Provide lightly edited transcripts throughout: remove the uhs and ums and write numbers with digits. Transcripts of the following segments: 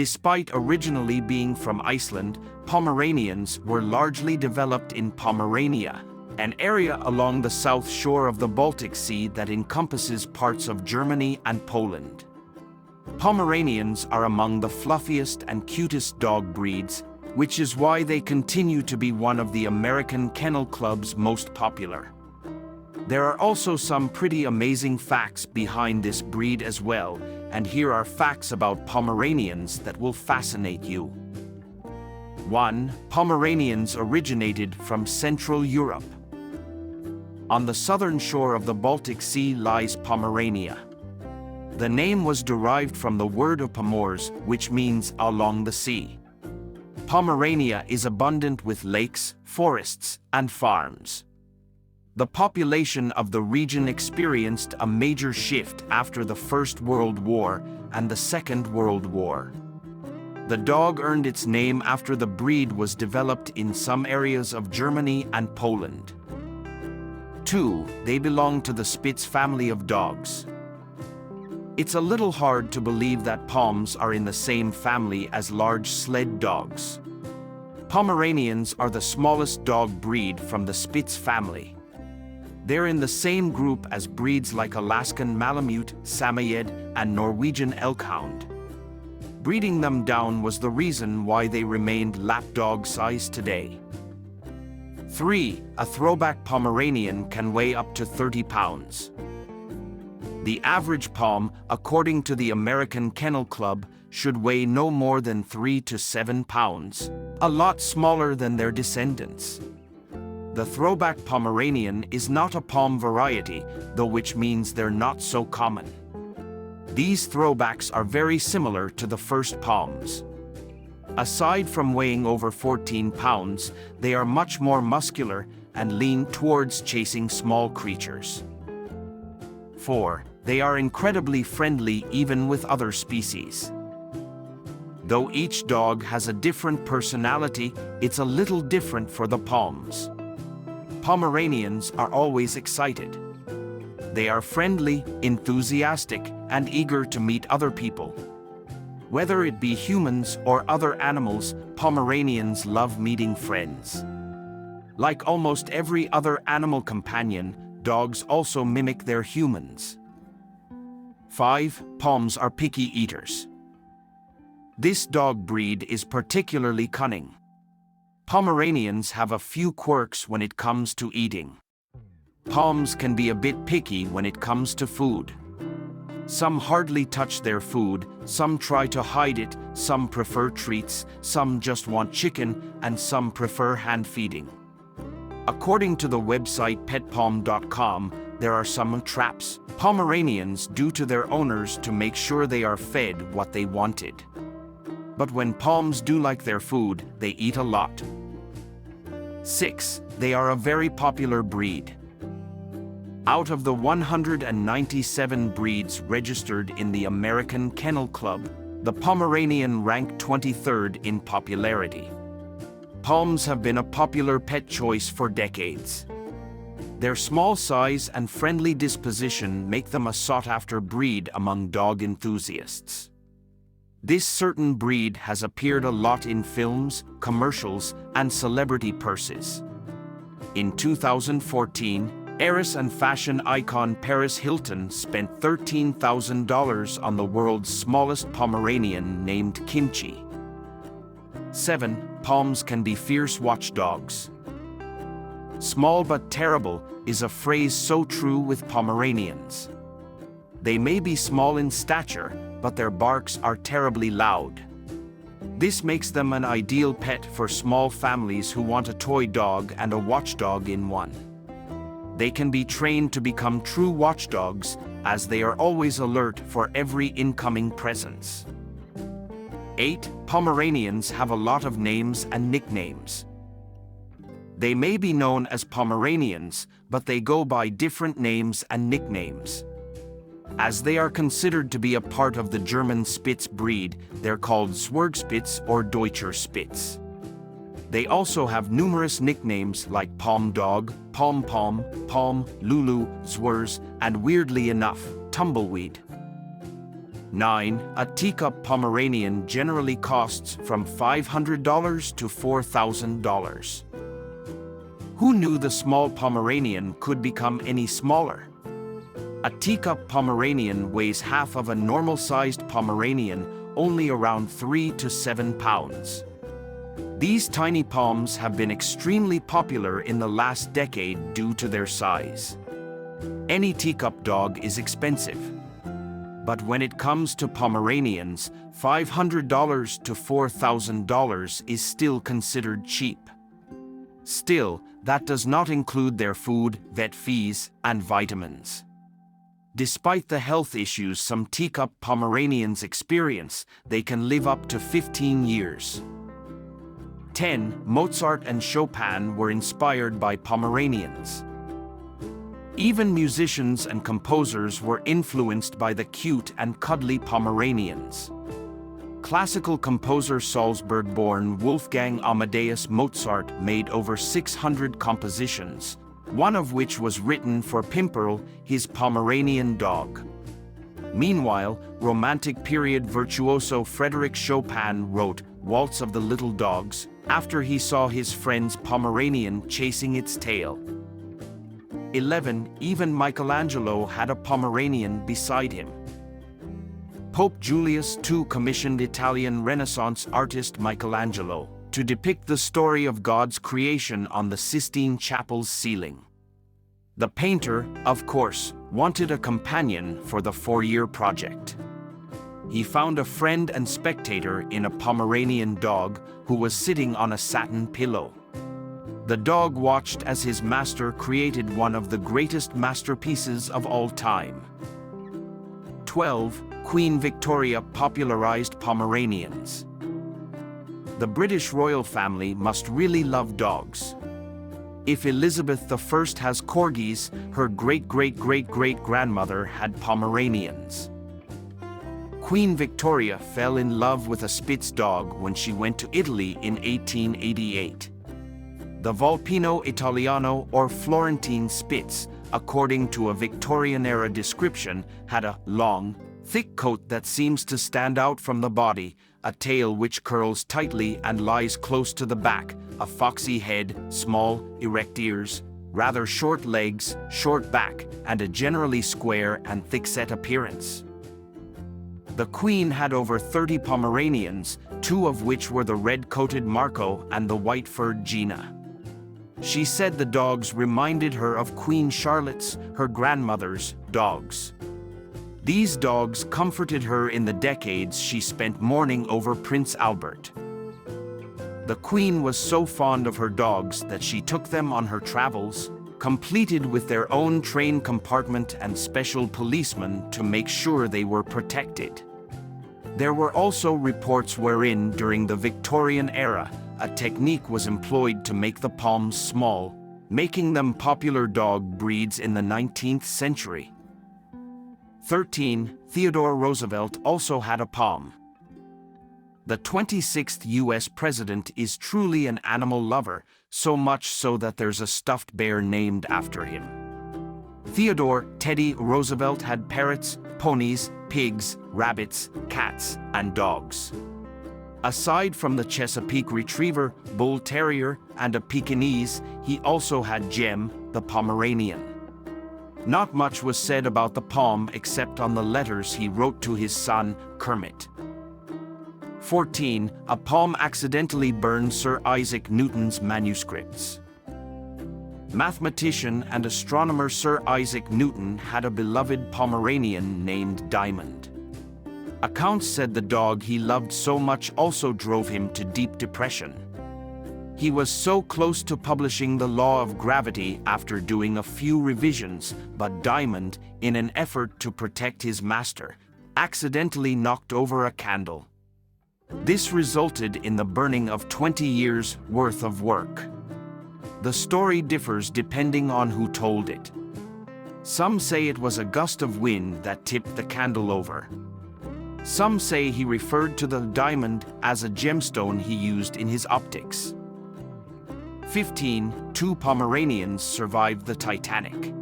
Despite originally being from Iceland, Pomeranians were largely developed in Pomerania, an area along the south shore of the Baltic Sea that encompasses parts of Germany and Poland. Pomeranians are among the fluffiest and cutest dog breeds, which is why they continue to be one of the American Kennel Club's most popular. There are also some pretty amazing facts behind this breed as well, and here are facts about Pomeranians that will fascinate you. 1. Pomeranians originated from Central Europe. On the southern shore of the Baltic Sea lies Pomerania. The name was derived from the word of Pomors, which means along the sea. Pomerania is abundant with lakes, forests, and farms. The population of the region experienced a major shift after the First World War and the Second World War. The dog earned its name after the breed was developed in some areas of Germany and Poland. 2. They belong to the Spitz family of dogs. It's a little hard to believe that Poms are in the same family as large sled dogs. Pomeranians are the smallest dog breed from the Spitz family. They're in the same group as breeds like Alaskan Malamute, Samoyed, and Norwegian Elkhound. Breeding them down was the reason why they remained lapdog size today. 3. A throwback Pomeranian can weigh up to 30 pounds. The average Pom, according to the American Kennel Club, should weigh no more than 3 to 7 pounds, a lot smaller than their descendants. The throwback Pomeranian is not a Pom variety, though, which means they're not so common. These throwbacks are very similar to the first Poms. Aside from weighing over 14 pounds, they are much more muscular and lean towards chasing small creatures. 4. They are incredibly friendly even with other species. Though each dog has a different personality, it's a little different for the Poms. Pomeranians are always excited. They are friendly, enthusiastic, and eager to meet other people. Whether it be humans or other animals, Pomeranians love meeting friends. Like almost every other animal companion, dogs also mimic their humans. 5. Poms are picky eaters. This dog breed is particularly cunning. Pomeranians have a few quirks when it comes to eating. Poms can be a bit picky when it comes to food. Some hardly touch their food, some try to hide it, some prefer treats, some just want chicken, and some prefer hand feeding. According to the website petpom.com, there are some traps Pomeranians do to their owners to make sure they are fed what they wanted. But when Poms do like their food, they eat a lot. 6. They are a very popular breed. Out of the 197 breeds registered in the American Kennel Club, the Pomeranian ranked 23rd in popularity. Poms have been a popular pet choice for decades. Their small size and friendly disposition make them a sought-after breed among dog enthusiasts. This certain breed has appeared a lot in films, commercials, and celebrity purses. In 2014, heiress and fashion icon Paris Hilton spent $13,000 on the world's smallest Pomeranian named Kimchi. 7. Poms can be fierce watchdogs. Small but terrible is a phrase so true with Pomeranians. They may be small in stature, but their barks are terribly loud. This makes them an ideal pet for small families who want a toy dog and a watchdog in one. They can be trained to become true watchdogs, as they are always alert for every incoming presence. 8. Pomeranians have a lot of names and nicknames. They may be known as Pomeranians, but they go by different names and nicknames. As they are considered to be a part of the German Spitz breed, they're called Zwergspitz or Deutscher Spitz. They also have numerous nicknames like Pom Dog, Pom Pom, Pom, Lulu, Zwers, and weirdly enough, Tumbleweed. 9. A teacup Pomeranian generally costs from $500 to $4,000. Who knew the small Pomeranian could become any smaller? A teacup Pomeranian weighs half of a normal-sized Pomeranian, only around 3 to 7 pounds. These tiny Poms have been extremely popular in the last decade due to their size. Any teacup dog is expensive. But when it comes to Pomeranians, $500 to $4,000 is still considered cheap. Still, that does not include their food, vet fees, and vitamins. Despite the health issues some teacup Pomeranians experience, they can live up to 15 years. 10. Mozart and Chopin were inspired by Pomeranians. Even musicians and composers were influenced by the cute and cuddly Pomeranians. Classical composer Salzburg-born Wolfgang Amadeus Mozart made over 600 compositions, one of which was written for Pimperl, his Pomeranian dog. Meanwhile, Romantic period virtuoso Frédéric Chopin wrote Waltz of the Little Dogs after he saw his friend's Pomeranian chasing its tail. 11. Even Michelangelo had a Pomeranian beside him. Pope Julius II commissioned Italian Renaissance artist Michelangelo to depict the story of God's creation on the Sistine Chapel's ceiling. The painter, of course, wanted a companion for the 4-year project. He found a friend and spectator in a Pomeranian dog who was sitting on a satin pillow. The dog watched as his master created one of the greatest masterpieces of all time. 12. Queen Victoria popularized Pomeranians. The British royal family must really love dogs. If Elizabeth I has corgis, her great-great-great-great-grandmother had Pomeranians. Queen Victoria fell in love with a Spitz dog when she went to Italy in 1888. The Volpino Italiano or Florentine Spitz, according to a Victorian-era description, had a long, thick coat that seems to stand out from the body, a tail which curls tightly and lies close to the back, a foxy head, small, erect ears, rather short legs, short back, and a generally square and thick-set appearance. The Queen had over 30 Pomeranians, 2 of which were the red-coated Marco and the white-furred Gina. She said the dogs reminded her of Queen Charlotte's, her grandmother's, dogs. These dogs comforted her in the decades she spent mourning over Prince Albert. The Queen was so fond of her dogs that she took them on her travels, completed with their own train compartment and special policemen to make sure they were protected. There were also reports wherein, during the Victorian era, a technique was employed to make the Poms small, making them popular dog breeds in the 19th century. 13. Theodore Roosevelt also had a Pom. The 26th U.S. president is truly an animal lover, so much so that there's a stuffed bear named after him. Theodore Teddy Roosevelt had parrots, ponies, pigs, rabbits, cats, and dogs. Aside from the Chesapeake Retriever, Bull Terrier, and a Pekingese, he also had Jem, the Pomeranian. Not much was said about the Pom except on the letters he wrote to his son, Kermit. 14. A Pom accidentally burned Sir Isaac Newton's manuscripts. Mathematician and astronomer Sir Isaac Newton had a beloved Pomeranian named Diamond. Accounts said the dog he loved so much also drove him to deep depression. He was so close to publishing The Law of Gravity after doing a few revisions, but Diamond, in an effort to protect his master, accidentally knocked over a candle. This resulted in the burning of 20 years' worth of work. The story differs depending on who told it. Some say it was a gust of wind that tipped the candle over. Some say he referred to the diamond as a gemstone he used in his optics. 15. 2 Pomeranians survived the Titanic.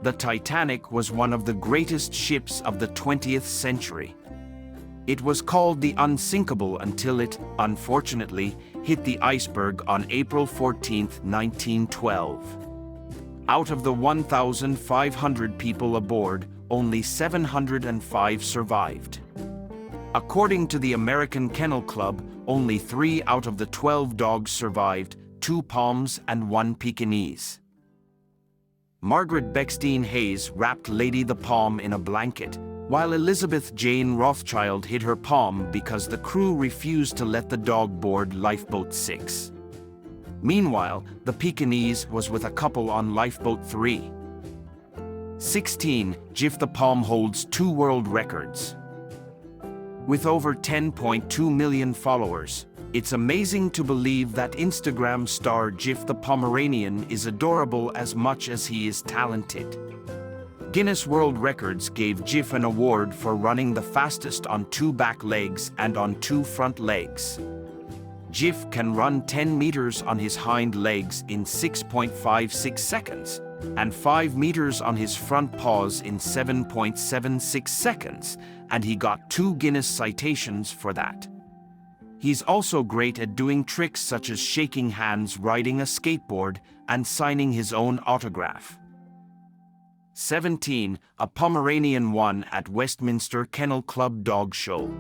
The Titanic was one of the greatest ships of the 20th century. It was called the Unsinkable until it, unfortunately, hit the iceberg on April 14, 1912. Out of the 1,500 people aboard, only 705 survived. According to the American Kennel Club, only 3 out of the 12 dogs survived, 2 Poms and 1 Pekingese. Margaret Bechstein Hayes wrapped Lady the Pom in a blanket, while Elizabeth Jane Rothschild hid her Pom because the crew refused to let the dog board Lifeboat 6. Meanwhile, the Pekingese was with a couple on Lifeboat 3. 16. Jif the Pom holds 2 world records. With over 10.2 million followers, it's amazing to believe that Instagram star Jif the Pomeranian is adorable as much as he is talented. Guinness World Records gave Jif an award for running the fastest on 2 back legs and on 2 front legs. Jif can run 10 meters on his hind legs in 6.56 seconds, and 5 meters on his front paws in 7.76 seconds, and he got 2 Guinness citations for that. He's also great at doing tricks such as shaking hands riding a skateboard and signing his own autograph. 17. A Pomeranian won at Westminster Kennel Club Dog Show.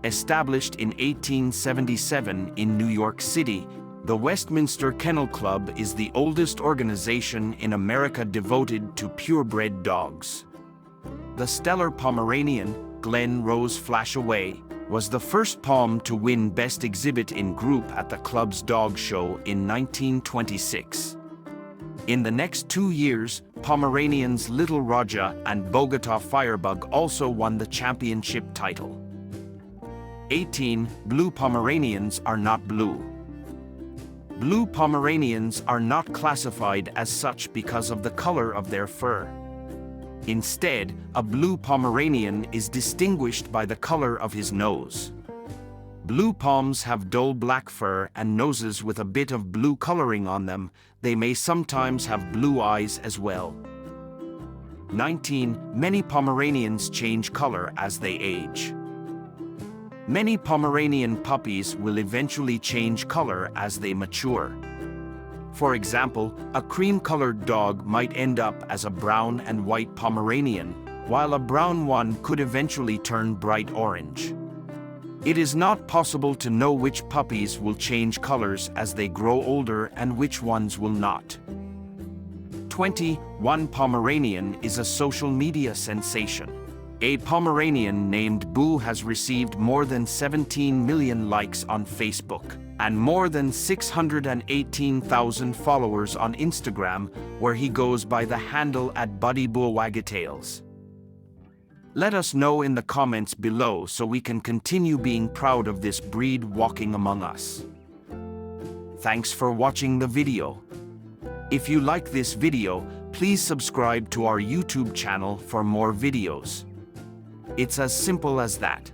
Established in 1877 in New York City, the Westminster Kennel Club is the oldest organization in America devoted to purebred dogs. The stellar Pomeranian, Glen Rose Flashaway, was the first Pom to win Best Exhibit in Group at the club's dog show in 1926. In the next 2 years, Pomeranians Little Raja and Bogota Firebug also won the championship title. 18. Blue Pomeranians are not blue. Blue Pomeranians are not classified as such because of the color of their fur. Instead, a blue Pomeranian is distinguished by the color of his nose. Blue Poms have dull black fur and noses with a bit of blue coloring on them. They may sometimes have blue eyes as well. 19. Many Pomeranians change color as they age. Many Pomeranian puppies will eventually change color as they mature. For example, a cream-colored dog might end up as a brown and white Pomeranian, while a brown one could eventually turn bright orange. It is not possible to know which puppies will change colors as they grow older and which ones will not. 20. One Pomeranian is a social media sensation. A Pomeranian named Boo has received more than 17 million likes on Facebook and more than 618,000 followers on Instagram, where he goes by the handle @BuddyBooWaggatails. Let us know in the comments below so we can continue being proud of this breed walking among us. Thanks for watching the video. If you like this video, please subscribe to our YouTube channel for more videos. It's as simple as that.